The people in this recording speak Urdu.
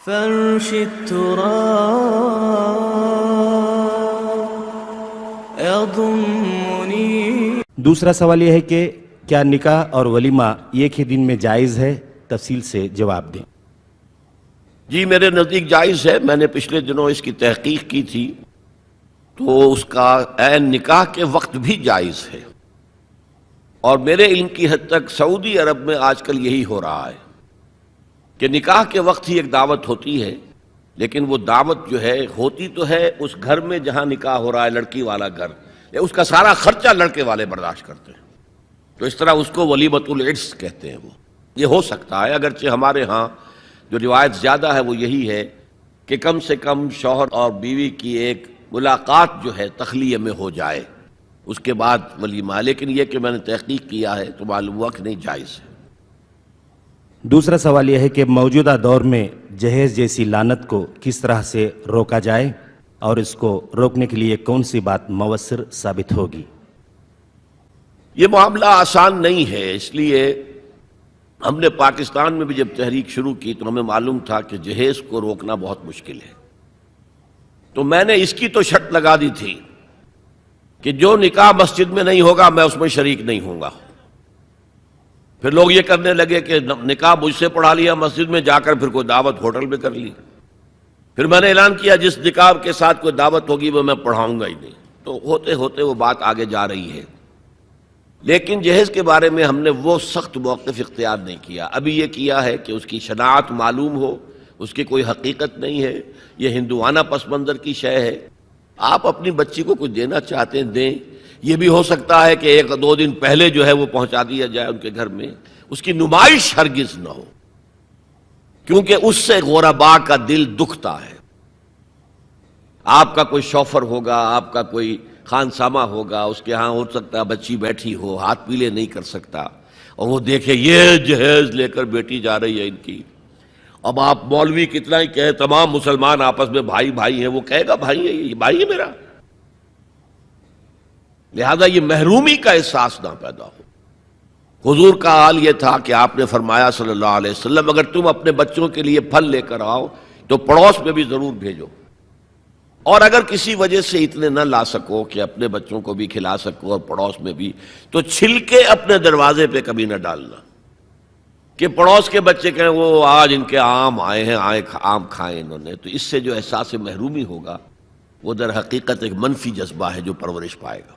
فرش التراب يضمني۔ دوسرا سوال یہ ہے کہ کیا نکاح اور ولیمہ ایک ہی دن میں جائز ہے؟ تفصیل سے جواب دیں۔ جی میرے نزدیک جائز ہے۔ میں نے پچھلے دنوں اس کی تحقیق کی تھی تو اس کا عین نکاح کے وقت بھی جائز ہے، اور میرے علم کی حد تک سعودی عرب میں آج کل یہی ہو رہا ہے کہ نکاح کے وقت ہی ایک دعوت ہوتی ہے، لیکن وہ دعوت جو ہے ہوتی تو ہے اس گھر میں جہاں نکاح ہو رہا ہے، لڑکی والا گھر، اس کا سارا خرچہ لڑکے والے برداشت کرتے ہیں، تو اس طرح اس کو ولیمۃ العرس کہتے ہیں۔ وہ یہ ہو سکتا ہے، اگرچہ ہمارے ہاں جو روایت زیادہ ہے وہ یہی ہے کہ کم سے کم شوہر اور بیوی کی ایک ملاقات جو ہے تخلیہ میں ہو جائے، اس کے بعد ولیمہ، لیکن یہ کہ میں نے تحقیق کیا ہے تو معلوم ہوا کہ نہیں جائز ہے۔ دوسرا سوال یہ ہے کہ موجودہ دور میں جہیز جیسی لعنت کو کس طرح سے روکا جائے اور اس کو روکنے کے لیے کون سی بات مؤثر ثابت ہوگی؟ یہ معاملہ آسان نہیں ہے، اس لیے ہم نے پاکستان میں بھی جب تحریک شروع کی تو ہمیں معلوم تھا کہ جہیز کو روکنا بہت مشکل ہے، تو میں نے اس کی تو شرط لگا دی تھی کہ جو نکاح مسجد میں نہیں ہوگا میں اس میں شریک نہیں ہوں گا۔ پھر لوگ یہ کرنے لگے کہ نکاح مجھ سے پڑھا لیا مسجد میں جا کر، پھر کوئی دعوت ہوٹل میں کر لی۔ پھر میں نے اعلان کیا جس نکاح کے ساتھ کوئی دعوت ہوگی وہ میں پڑھاؤں گا ہی نہیں، تو ہوتے ہوتے وہ بات آگے جا رہی ہے۔ لیکن جہیز کے بارے میں ہم نے وہ سخت موقف اختیار نہیں کیا، ابھی یہ کیا ہے کہ اس کی شناعت معلوم ہو، اس کی کوئی حقیقت نہیں ہے، یہ ہندوانہ پس منظر کی شے ہے۔ آپ اپنی بچی کو کچھ دینا چاہتے ہیں دیں، یہ بھی ہو سکتا ہے کہ ایک دو دن پہلے جو ہے وہ پہنچا دیا جائے ان کے گھر میں، اس کی نمائش ہرگز نہ ہو، کیونکہ اس سے غرباء کا دل دکھتا ہے۔ آپ کا کوئی شوفر ہوگا، آپ کا کوئی خانسامہ ہوگا، اس کے ہاں ہو سکتا ہے بچی بیٹھی ہو، ہاتھ پیلے نہیں کر سکتا، اور وہ دیکھے یہ جہیز لے کر بیٹی جا رہی ہے ان کی۔ اب آپ مولوی کتنا ہی کہے، تمام مسلمان آپس میں بھائی بھائی ہیں، وہ کہے گا بھائی ہے، یہ بھائی ہے میرا، لہذا یہ محرومی کا احساس نہ پیدا ہو۔ حضور کا حال یہ تھا کہ آپ نے فرمایا صلی اللہ علیہ وسلم اگر تم اپنے بچوں کے لیے پھل لے کر آؤ تو پڑوس میں بھی ضرور بھیجو، اور اگر کسی وجہ سے اتنے نہ لا سکو کہ اپنے بچوں کو بھی کھلا سکو اور پڑوس میں بھی، تو چھلکے اپنے دروازے پہ کبھی نہ ڈالنا کہ پڑوس کے بچے کہیں وہ آج ان کے آم آئے ہیں، آم کھائے انہوں نے، تو اس سے جو احساس محرومی ہوگا وہ در حقیقت ایک منفی جذبہ ہے جو پرورش پائے گا۔